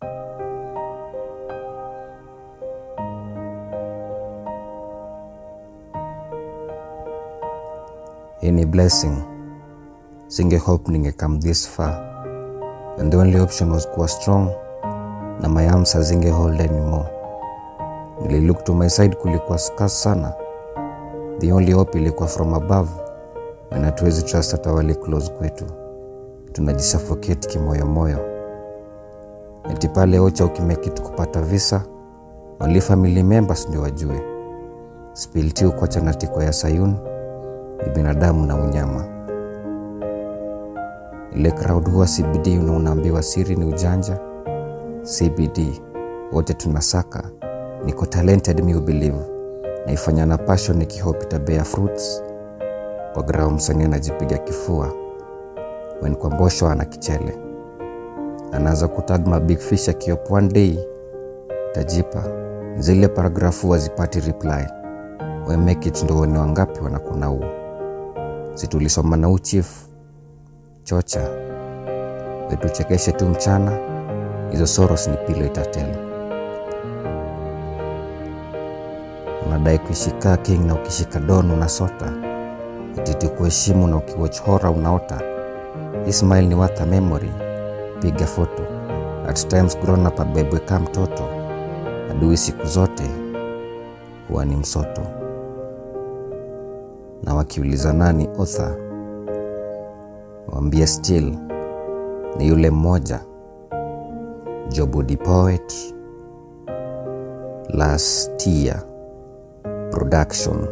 Any blessing. Singe hope ninge come this far. And the only option was kuwa strong. Na my arms hazinge hold anymore. Nili look to my side kulikuwa scarce sana. The only hope ilikuwa from above. When hatuwezi trust hata wale close kwetu. Tunajisuffocate kimoyo moyo. Eti pale Ocha ukimake it kupata visa. Only family members ndio wajue. Spill tea ukocha na tiko ya Sayun. Ni binadamu na unyama. Ile crowd huwa CBD unaambiwa siri ni ujanja. CBD wote tunasaka. Niko talented me believe. Naifanya na passion nikihope itabea fruits. Kwa grao msenge najipiga kifua. When kwa mbosho ana kichele. Anaanza kutag ma big fish akiop one day. Tajipa. Zile paragrafu wazipati reply. We make it ndo wene wangapi wanakuna uo. Situlisoma na chief. Chocha. Wetu chekeshe tu mchana. Hizo soros ni pilo itatelo. Unadai kushika king na ukishika don unasota. Utiti kuheshimu na ukiwatch horror unaota. His smile ni worth a memory. Piga photo. At times grown up abebwe kama mtoto. Adui siku zote huwa ni msoto. Na wakiuliza nani author, waambie still ni yule mmoja. Jobu the Poet. Last Year Production.